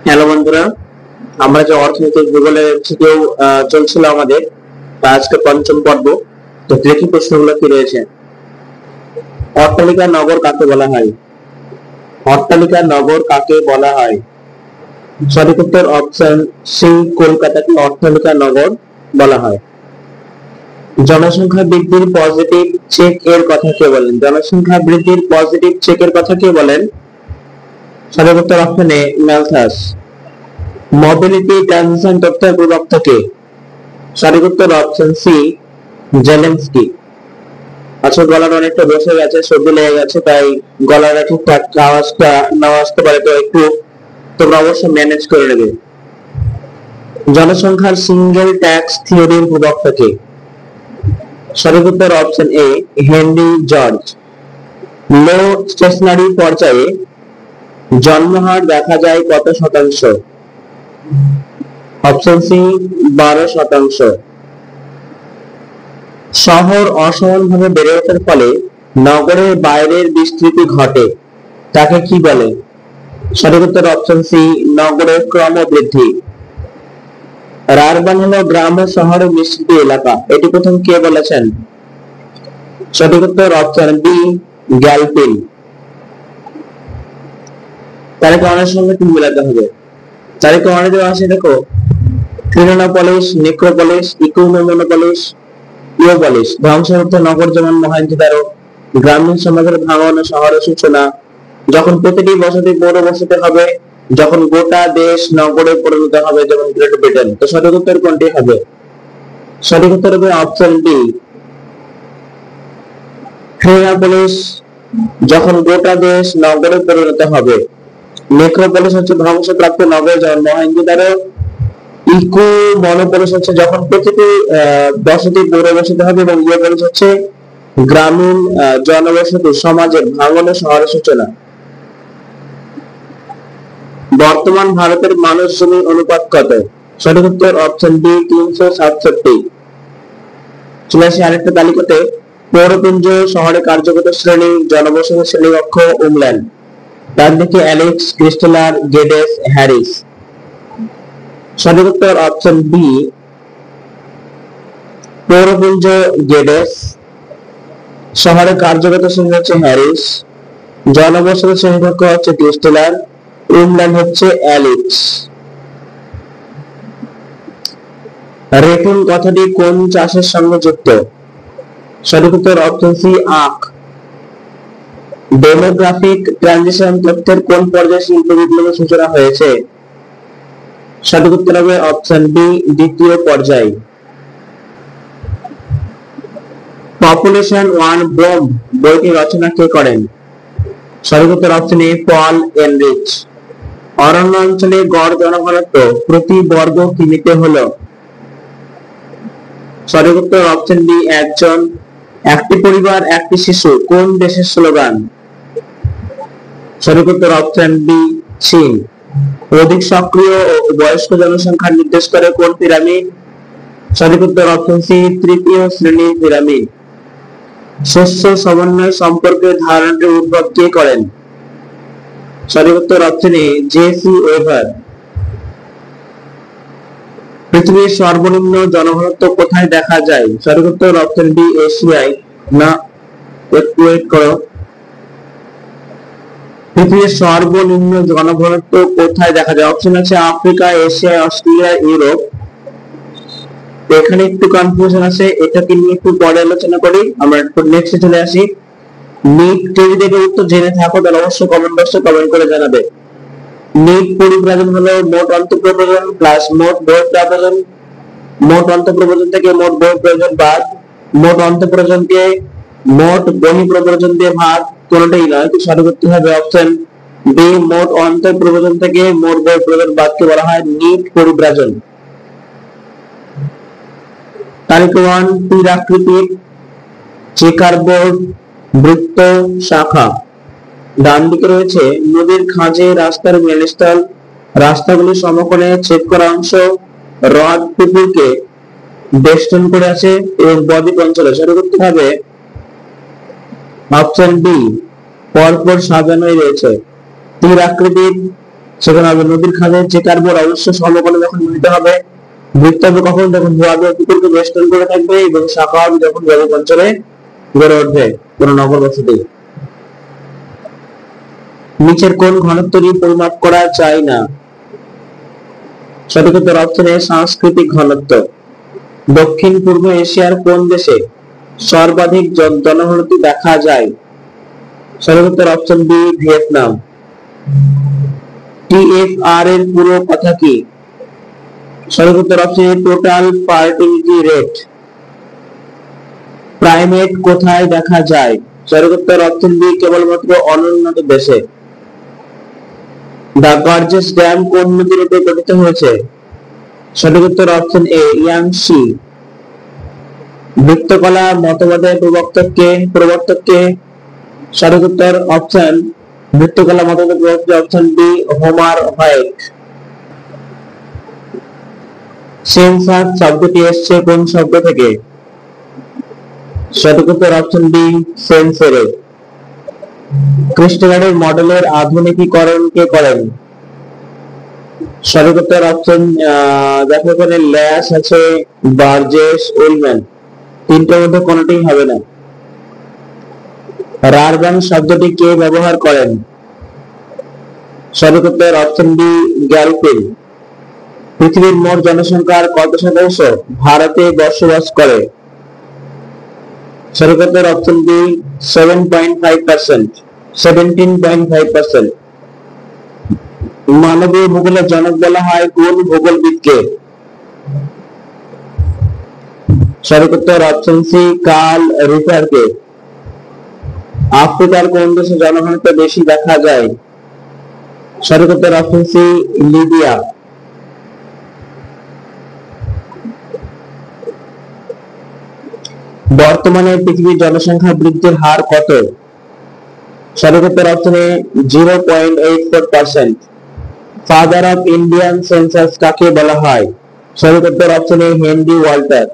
Hello বন্ধুরা, আমরা যে অর্থনৈতিক ভূগোলের এমসিকিউ চলছিল আমাদের, আজকে পঞ্চম পর্ব। তো দেখি প্রশ্নগুলো কি রয়েছে। অট্টালিকা নগর কাকে বলা হয়? অট্টালিকা নগর কাকে বলা হয়? সঠিক উত্তর অপশন সি, কলকাতাকে অট্টালিকা নগর বলা হয়। জনসংখ্যা বৃদ্ধির পজিটিভ চেক এর কথা কে বলেন? জনসংখ্যা বৃদ্ধির পজিটিভ চেক এর কথা কে বলেন? সঠিক উত্তর অপশন এ, ম্যালথাস। মোবিলিটি ট্রানজিশন তথ্যের প্রবক্তা কে? সঠিক উত্তর অপশন সি, জেলেনস্কি। আচ্ছা, গলার অনেকটা বসে গেছে, সর্দি লেগে গেছে, তাই গলার ঠিকঠাক আওয়াজটা না আসতে পারে, তো একটু তোমরা অবশ্যই ম্যানেজ করে নেবে। জনসংখ্যার সিঙ্গেল ট্যাক্স থিওরির প্রবক্তা কে? সঠিক উত্তর option A, Henry George. Low stationary পর্যায়ে জন্মহার দেখা যায় কত শতাংশ? Option C, 12%। শহর অসমানভাবে বেড়ে ওঠার ফলে নগরের বাইরের বিস্তৃতি ঘটে, তাকে কি বলে? সঠিক উত্তর অপশন সি, নগরের ক্রমবৃদ্ধি। রারবান হলো গ্রাম ও শহরের মিশ্রিত এলাকা, এটি প্রথম কে বলেছেন? সঠিক উত্তর অপশন বি, গ্যালপিন। তারিখে অনেক সঙ্গে তুমি মিলাতে হবে। তারিখে অনেক দেওয়া আছে, দেখো, ফিনোনোপলিস, নেক্রোপলিস, ইকুমেনোপলিস, ইওপলিস। ধ্বংসের অর্থ নগর যেমন মহেঞ্জোদারো, গ্রামীণ সমাজের ভাঙন ও শহরের সূচনা, যখন প্রতিটি বসতি পৌর বসতি হবে, যখন গোটা দেশ নগরে পরিণত হবে যেমন গ্রেট ব্রিটেন। তো সঠিক উত্তর কোনটি হবে? সঠিক উত্তর হবে অপশন ডি, ফিনোনোপলিস, যখন গোটা দেশ নগরে পরিণত হবে। নেক্রোপলিস হচ্ছে ধ্বংসপ্রাপ্ত নগর যেমন মহেঞ্জোদারো। ইকো মনোপলিস হচ্ছে যখন প্রতিটি বসতি পৌর বসতি হবে, এবং ইওপলিস হচ্ছে গ্রামীণ জনবসতি সমাজের ভাঙন ও শহরের সূচনা। বর্তমান ভারতের মানুষ জমি অনুপাত কত? সঠিক উত্তর অপশন বি, 367। চলে আসি আরেকটা তালিকাতে। পৌরপুঞ্জ, শহরে কার্যগত শ্রেণী, জনবসতি শ্রেণীকক্ষ, উমল্যান্ড। তার দিকে অ্যালেক্স, ক্রিস্টেলার, গেডেস, হ্যারিস। সঠিক উত্তর অপশন বি, পৌরপুঞ্জ গেডেস, শহরে কার্যগত শ্রেণী হচ্ছে হ্যারিস, জনবসতি শ্রেণীকক্ষ হচ্ছে ক্রিস্টেলার, উমল্যান্ড হচ্ছে অ্যালেক্স। রেটুন কথাটি কোন চাষের সঙ্গে যুক্ত? সঠিক উত্তর অপশন সি, আখ। ডেমোগ্রাফিক ট্রানজিশন তথ্যের কোন পর্যায়ে শিল্প বিপ্লবের সূচনা হয়েছে? সঠিক উত্তর হবে অপশন বি, দ্বিতীয় পর্যায়। পপুলেশন ওয়ান বোম্ব বইটি রচনা কে করেন? সঠিক উত্তর অপশন এ, পল এনরিচ। অরণ্য অঞ্চলে গড় জনঘনত্ব প্রতি বর্গ কিমিতে হলো? সঠিক উত্তর অপশন বি, 1 জন। একটি পরিবার একটি শিশু কোন দেশের স্লোগান? সঠিক উত্তর অপশন বি, চীন। অধিক সক্রিয় ও বয়স্ক জনসংখ্যা নির্দেশ করে কোন পিরামিড? সঠিক উত্তর অপশন সি, তৃতীয় শ্রেণীর পিরামিড। শস্য সমন্বয় সম্পর্কে ধারণাটির উদ্ভব কে করেন? সঠিক উত্তর অপশন এ, জে.সি. ওয়েভার। পৃথিবীর সর্বনিম্ন জনঘনত্ব কোথায় দেখা যায়? সঠিক উত্তর অপশন বি, এশিয়ায়। না, একটু ওয়েট করো। পৃথিবীর সর্বনিম্ন জনঘনত্ব কোথায় দেখা যায়? অপশন আছে আফ্রিকা, এশিয়া, অস্ট্রেলিয়া, ইউরোপ। এখানে একটু কনফিউশন আছে, এটাকে নিয়ে একটু পরে আলোচনা করি। আমরা নেক্সটে চলে আসি। নিট যদি দেখে উত্তর জেনে থাকো তাহলে অবশ্যই কমেন্ট বক্সে কমেন্ট করে জানাবে। নিট পরিব্রাজন হলো মোট অন্তঃপ্রব্রজন প্লাস মোট বহিঃপ্রব্রজন। মোট অন্তঃপ্রব্রজন থেকে মোট বহিঃপ্রব্রজন বাদ, মোট অন্তঃপ্রব্রজনকে মোট বহিঃপ্রব্রজন দিয়ে ভাগ, কোনটাই নয়। তো সঠিক উত্তর হবে অপশন বি, মোট অন্তঃপ্রব্রজন থেকে মোট বহিঃপ্রব্রজন বাদকে বলা হয় নিট পরিব্রাজন। তালিকা 1, তীরাকৃতির, চেকারবোর্ড, বৃত্ত, শাখা। ডান দিকে রয়েছে নদীর খাঁজে, রাস্তার মেলস্থল, রাস্তাগুলি সমকোণে ছেদ করা অংশ, হ্রদ পুকুরকে বেষ্টন করে আছে, এবং বদ্বীপ অঞ্চলে। সঠিক উত্তর হবে অপশন বি, পরপর সাজানোই রয়েছে। তীর আকৃতির, সেখানে হবে নদীর খালে যে কার্বন অবশ্য সমকোণে যখন মিলিত হবে, বৃত্ত হবে কখন যখন ভূয়াবে পুকুরকে বেষ্টন করে থাকবে এবং শাখা হবে যখন ব্যাপক অঞ্চলে গড়ে উঠবে কোন নগর বসতি। নিচের কোন ঘনত্বটি পরিমাপ করা যায় না? সঠিক উত্তর অপশন এ সাংস্কৃতিক ঘনত্ব। দক্ষিণ পূর্ব এশিয়ার কোন দেশে সর্বাধিক জনঘনত্ব দেখা যায়? সঠিক উত্তর অপশন বি ভিয়েতনাম। টিএফআর এর পুরো কথা কি? সঠিক উত্তর অপশন এ টোটাল ফার্টিলিটি রেট। প্রাইমেট কোথায় দেখা যায়? সঠিক উত্তর অপশন বি কেবলমাত্র অনুন্নত দেশে। দ্য গর্জেস ড্যাম কোন নদীর উপর গঠিত হয়েছে? সঠিক উত্তর অপশন এ ইয়াংসি। বৃত্তকলা মতবাদের প্রবর্তক কে? সঠিক উত্তর অপশন বৃত্তকলা মতবাদের প্রবর্তক option B Homer Hoyt. Census শব্দটি এসেছে কোন শব্দ থেকে? সঠিক উত্তর অপশন বি সেন্সরে। কৃষ্ণগড়ের মডেলের আধুনিকীকরণ কে করেন? সঠিক উত্তর অপশন দেখো এখানে ল্যাশ আছে, বার্জেস, উলম্যান, তিনটার মধ্যে কোনটাই হবে না। রারবান শব্দটি কে ব্যবহার করেন? সঠিক উত্তর অপশন বি গ্যালপিন। পৃথিবীর মোট জনসংখ্যার কত শতাংশ ভারতে বসবাস করে? সঠিক উত্তর অপশন বি 7.5%, 17.5%। মানবীয় ভূগোলের জনক বলা হয় কোন ভূগোলবিদকে? সঠিক উত্তর অপশন সি কার্ল রিপারকে। আফ্রিকার কোন দেশে জনঘনত্ব বেশি দেখা যায়? সঠিক উত্তর অপশন সি লিবিয়া। বর্তমানে পৃথিবীর জনসংখ্যা বৃদ্ধির হার কত? সঠিক উত্তর option A 0.84%। Father of Indian census কাকে বলা হয়? সঠিক উত্তর অপশন এ হেনরি ওয়াল্টার।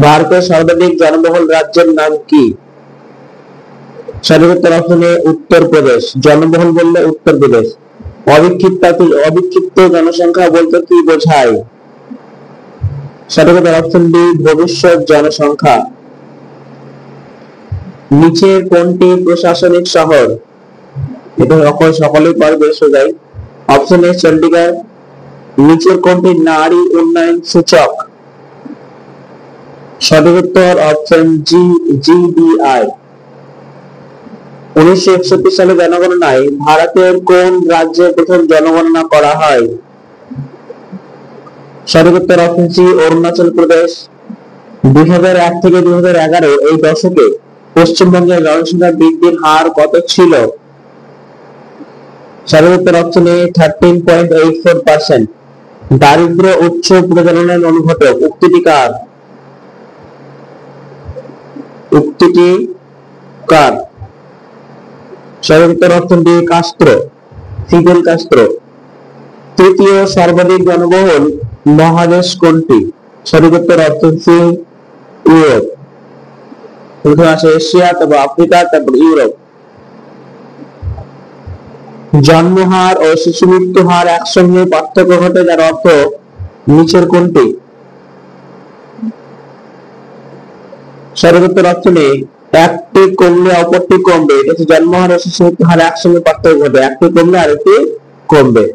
ভারতের সর্বাধিক জনবহুল রাজ্যের নাম কি? সঠিক উত্তর অপশন এ উত্তরপ্রদেশ। জনবহুল বললে উত্তরপ্রদেশ। অবিক্ষিপ্ত জনসংখ্যা বলতে কি বোঝায়? সঠিক উত্তর অপশন বি ভবিষ্যৎ জনসংখ্যা। নিচের কোনটি প্রশাসনিক শহর? এটা সকলেই পারবে সোজাই। Option A Chandigarh. নিচের কোনটি নারী উন্নয়ন সূচক? সঠিক উত্তর অপশন জি জিডিআই। 1961 সালে জনগণনায় ভারতের কোন রাজ্যে প্রথম জনগণনা করা হয়? সঠিক উত্তর অপশন সি অরুণাচল প্রদেশ। 2001 থেকে 2011 এই দশকে পশ্চিমবঙ্গের জনসংখ্যা বৃদ্ধির হার কত ছিল? সঠিক উত্তর অপশন এ 13.84%। দারিদ্র উচ্চ প্রজননের অনুঘটক উক্তিটি কার? সঠিক উত্তর option D Castro, Fidel Castro. তৃতীয় সর্বাধিক জনবহুল মহাদেশ কোনটি? সঠিক উত্তর অপশন সি ইউরোপ। প্রথমে আসে এশিয়া, তারপর আফ্রিকা, তারপর ইউরোপ। জন্মহার ও শিশু মৃত্যু হার একসঙ্গে পার্থক্য ঘটে যার অর্থ নিচের কোনটি? সঠিক উত্তর অপশন এ একটি কমলে অপরটি কমবে। এটা হচ্ছে জন্মহার ও শিশু মৃত্যু হার একসঙ্গে পার্থক্য ঘটে, একটি কমলে আরেকটি কমবে।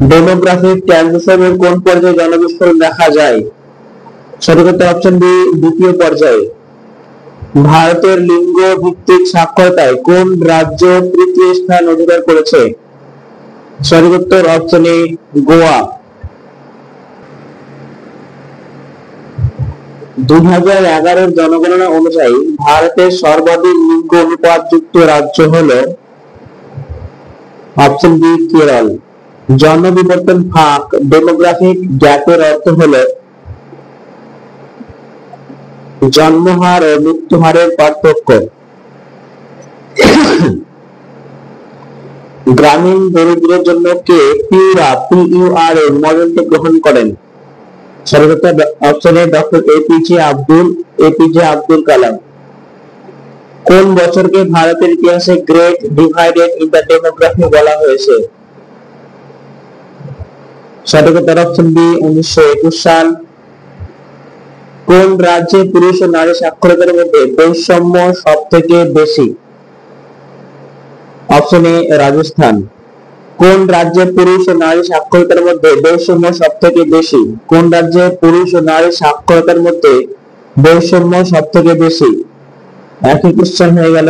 ডেমোগ্রাফিক ট্রানজিশনের কোন পর্যায়ে জনবিস্ফোরণ দেখা যায়? সঠিক উত্তর অপশন বি দ্বিতীয় পর্যায়ে। ভারতের লিঙ্গ ভিত্তিক সাক্ষরতায় কোন রাজ্য তৃতীয় স্থান অধিকার করেছে? সঠিক উত্তর অপশন এ গোয়া। 2011 জনগণনা অনুযায়ী ভারতের সর্বাধিক লিঙ্গ অনুপাত যুক্ত রাজ্য হলো অপশন বি কেরল। জনবিবর্তন ফাঁক ডেমোগ্রাফিক গ্যাপের অর্থ হলো জন্মহার ও মৃত্যু হারের পার্থক্য। গ্রামীণ দরিদ্রের জন্য কে পিইউআর এর মডেলটি গ্রহণ করেন? সঠিক উত্তর option A doctor APJ Abdul Kalam. কোন বছরকে ভারতের ইতিহাসে great divided in the demography বলা হয়েছে? সঠিক উত্তর অপশন বি 1921 সাল। কোন রাজ্যে পুরুষ ও নারী সাক্ষরতার মধ্যে বৈষম্য সব থেকে বেশি? Option A Rajasthan. কোন রাজ্যে পুরুষ ও নারী সাক্ষরতার মধ্যে বৈষম্য সব থেকে বেশি? কোন রাজ্যে পুরুষ ও নারী সাক্ষরতার মধ্যে বৈষম্য সব থেকে বেশি? একই কোশ্চেন হয়ে গেল।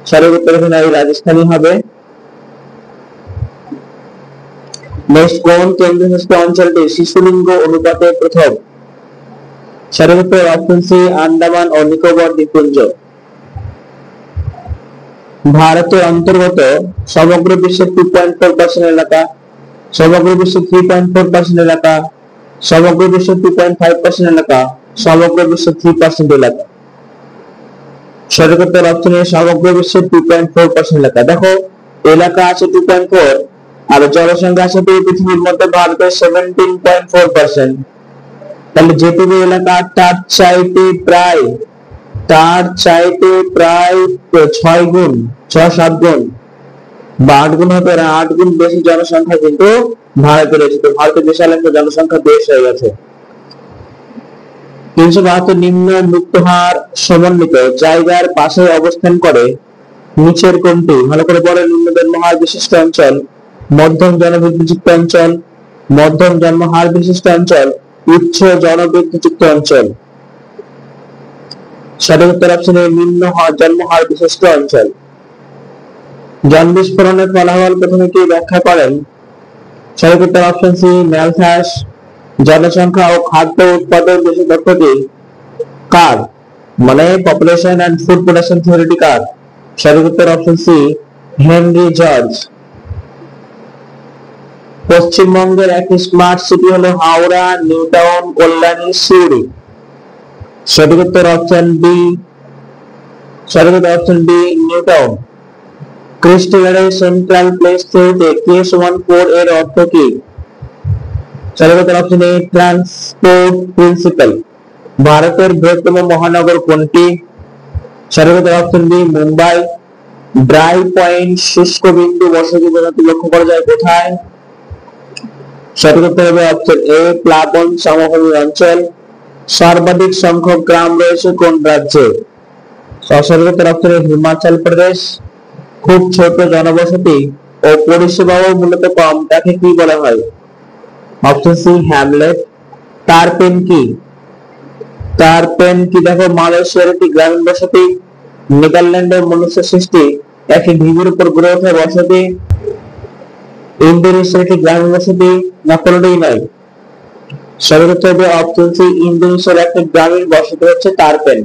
সঠিক উত্তর এখানে রাজস্থানই হবে। নেক্সট, কোন কেন্দ্রশাসিত অঞ্চলটি শিশুলিঙ্গ অনুপাতে প্রথম? সঠিক উত্তর অপশন সি আন্দামান ও নিকোবর দ্বীপপুঞ্জ। ভারতের অন্তর্গত সমগ্র বিশ্বের 2.4% এলাকা, সমগ্র বিশ্বের 3.4% এলাকা, সমগ্র বিশ্বের 2.5% এলাকা, সমগ্র বিশ্বের 3% এলাকা। সঠিক উত্তর অপশন এ সমগ্র বিশ্বের 2.4% এলাকা। দেখো এলাকা আছে 2.4 আর জনসংখ্যা আছে পৃথিবীর মধ্যে ভারতের 17.4%। তাহলে যেটুকু এলাকা তার চাইতে প্রায় 6 গুণ 6-7 গুণ বা 8 গুণ হতে পারে, 8 গুণ বেশি জনসংখ্যা কিন্তু ভারতে রয়েছে। তো ভারতের বিশাল একটা জনসংখ্যা দেশ হয়ে গেছে। 372 নিম্ন মুক্ত হার সমন্বিত জায়গার পাশে অবস্থান করে নিচের কোনটি? ভালো করে পড়ে। নিম্ন জন্মহার বিশিষ্ট অঞ্চল, মধ্যম জনবৃদ্ধিযুক্ত অঞ্চল, মধ্যম জন্মহার বিশিষ্ট অঞ্চল, উচ্চ জনবৃদ্ধিযুক্ত অঞ্চল। সঠিক উত্তর অপশন এ নিম্ন জন্মহার বিশিষ্ট অঞ্চল। জন বিস্ফোরণের ফলাফল প্রথমে কি ব্যাখ্যা করেন? সঠিক উত্তর অপশন সি ম্যালথাস। জনসংখ্যা ও খাদ্য উৎপাদন বেশি তথ্যটি কার? মানে পপুলেশন এন্ড ফুড প্রোডাকশন থিওরিটি কার? সঠিক উত্তর অপশন সি হেনরি জর্জ। পশ্চিমবঙ্গের একটি স্মার্ট সিটি হলো হাওড়া, নিউ টাউন, কল্যাণী, সিউড়ি। সঠিক উত্তর অপশন বি, সঠিক উত্তর অপশন বি নিউ টাউন। ক্রিস্টালের সেন্ট্রাল প্লেস থিওরিতে K=4 এর অর্থ কি? সঠিক উত্তর অপশন এ ট্রান্সপোর্ট প্রিন্সিপাল। ভারতের বৃহত্তম মহানগর কোনটি? সঠিক উত্তর option B Mumbai. Dry point শুষ্ক বিন্দু বসতি প্রজাতি লক্ষ্য করা যায় কোথায়? সঠিক উত্তর হবে অপশন এ প্লাবন সমভূমি অঞ্চল। সর্বাধিক সংখ্যক গ্রাম রয়েছে কোন রাজ্যে? সঠিক উত্তর অপশন এ হিমাচল প্রদেশ। খুব ছোট জনবসতি ও পরিষেবাও মূলত কম, তাকে কি বলা হয়? Option C Hamlet. টারপেন কি? টারপেন কি দেখো মালয়েশিয়ার একটি গ্রামীণ বসতি, নেদারল্যান্ডের মনুষ্য সৃষ্টি একটি ঢিবির উপর গড়ে ওঠা বসতি, ইন্দোনেশিয়ার একটি গ্রামীণ বসতি, না কোনটাই নয়? সঠিক উত্তর হবে অপশন সি ইন্দোনেশিয়ার একটি গ্রামীণ বসতি হচ্ছে টারপেন।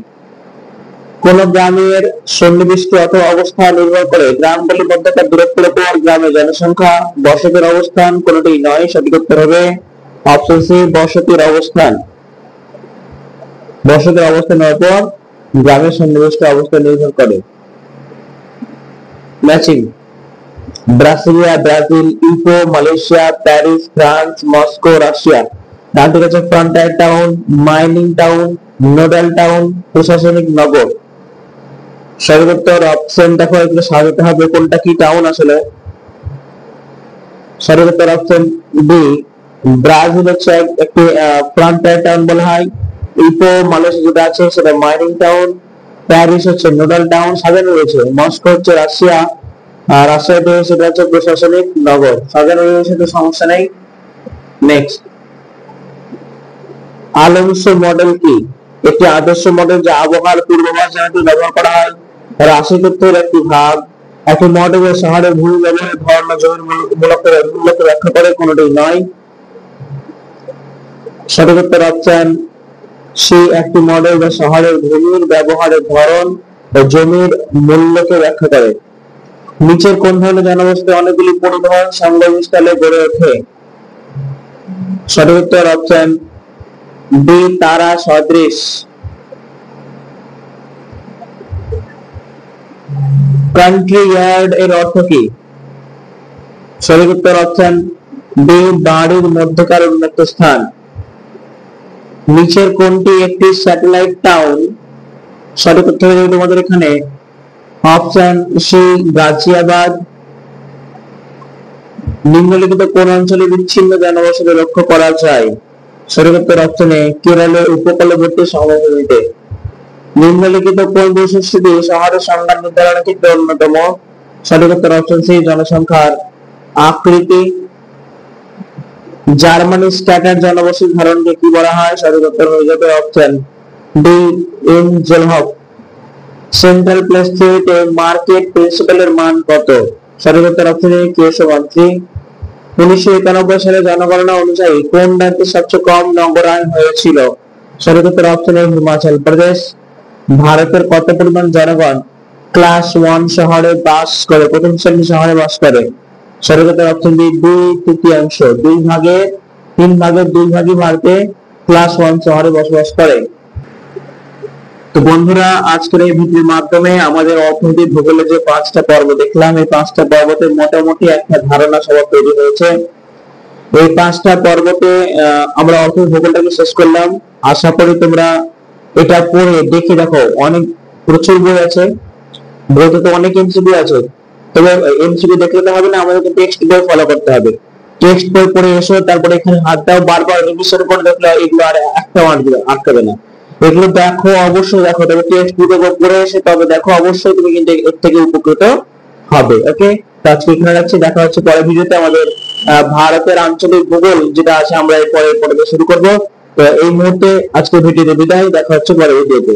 কোন গ্রামের সন্নিবিষ্ট অথবা অবস্থান নির্ভর করে গ্রামগুলির মধ্যকার দূরত্বের উপর গ্রামের জনসংখ্যা, বসতির অবস্থান কোনটি নয়? সঠিক উত্তর হবে অপশন সি বসতির অবস্থান। বসতির অবস্থানের উপর গ্রামের সন্নিবিষ্ট অবস্থান নির্ভর করে। Matching. Brasilia Brazil, Ipoh Malaysia, Paris France, Moscow Russia. ডানটি হচ্ছে frontier town, mining town, nodal town, প্রশাসনিক নগর। সঠিক উত্তর অপশন দেখো এগুলো সাজাতে হবে কোনটা কি টাউন আসলে। সঠিক উত্তর অপশন বি ব্রাজিল হচ্ছে একটি ফ্রন্টায়ার টাউন বলা হয়। ইপো মালয়েশিয়া যেটা আছে সেটা মাইনিং টাউন। প্যারিস হচ্ছে নোডাল টাউন সাজানো রয়েছে। মস্কো হচ্ছে রাশিয়া, আর রাশিয়াতে সেটা হচ্ছে প্রশাসনিক নগর। সাজানো রয়েছে তো সমস্যা নেই। নেক্সট, আলোনসো মডেল কি? একটি আদর্শ মডেল যা আবহাওয়ার পূর্বাভাস জানাতে ব্যবহার করা হয়। রাশি তথ্যের একটি ভাগ। একটি মডেলের শহরের ভূমি ব্যবহারের ধরন জমির মূল্যকে ব্যাখ্যা করে কোনটি নয়? সঠিক উত্তর অপশন সি একটি মডেল যা শহরের ভূমির ব্যবহারের ধরন ও জমির মূল্যকে ব্যাখ্যা করে। নিচের কোন ধরনের জনবসতি অনেকগুলি পরিবহন সংযোগস্থলে গড়ে ওঠে? সঠিক উত্তর অপশন বি তারা সদৃশ। কান্ট্রি ইয়ার্ড এর অর্থ কি? সঠিক উত্তর অপশন বি বাড়ির মধ্যকার উন্মুক্ত স্থান। নিচের কোনটি একটি স্যাটেলাইট টাউন সঠিক উত্তর হলো তোমাদের এখানে অপশন সি গাজিয়াবাদ। নিম্নলিখিত কোন অঞ্চলে বিচ্ছিন্ন জনবসতি লক্ষ্য করা যায়? সঠিক উত্তর অপশন এ কেরলের উপকূলবর্তী সমভূমিতে। নিম্নলিখিত কোন বৈশিষ্ট্যটি শহরের সংজ্ঞা নির্ধারণের ক্ষেত্রে অন্যতম? সঠিক উত্তর অপশন সি জনসংখ্যার আকৃতি। জার্মানি স্ক্যাটার জনবসতি ধারণকে কি বলা হয়? সঠিক উত্তর হয়ে যাবে অপশন ডি ইনজেলহফ। সেন্ট্রাল প্লেস থিওরিতে মার্কেট প্রিন্সিপালের মান কত? সঠিক উত্তর অপশন এ কে/3। 1991 সালে জনগণনা অনুযায়ী কোন রাজ্যে সবচেয়ে কম নগরায়ন হয়েছিল? সঠিক উত্তর অপশন এ হিমাচল প্রদেশ। ভারতের কত পরিমাণ জনগণ ক্লাস 1 শহরে বাস করে, প্রথম শ্রেণী শহরে বাস করে? সঠিক উত্তর অপশন বি 2/3। 3/2 ভারতে ক্লাস 1 শহরে বসবাস করে। তো বন্ধুরা, আজকের এই ভিডিওর মাধ্যমে আমাদের অর্থনীতি ভূগোলের যে 5টা পর্ব দেখলাম, এই 5টা পর্বতে মোটামুটি একটা ধারণা সবার তৈরি হয়েছে। এই 5টা পর্বতে আমরা অর্থনীতি ভূগোলটাকে শেষ করলাম। আশা করি তোমরা এটা পড়ে দেখে দেখো, অনেক প্রচুর বই আছে, বইতে তো অনেক এমসিকিউ আছে, তবে এমসিকিউ দেখলে তো হবে না, আমাদেরকে টেক্সট বই ফলো করতে হবে। টেক্সট বই পড়ে এসো, তারপরে এখানে হাত দাও, বারবার রিভিশন করে দেখলে এগুলো আর একটা আটকাবে না। এগুলো দেখো, অবশ্যই দেখো, তবে টেক্সট বই পড়ে এসে তবে দেখো, অবশ্যই তুমি কিন্তু এর থেকে উপকৃত হবে। ওকে, তো আজকে এখানে রাখছি, দেখা হচ্ছে পরের ভিডিওতে। আমাদের ভারতের আঞ্চলিক ভূগোল যেটা আছে আমরা এর পরে পড়তে শুরু করব। তো এই মুহূর্তে আজকের ভিডিওতে বিদায়, দেখা হচ্ছে পরের ভিডিওতে।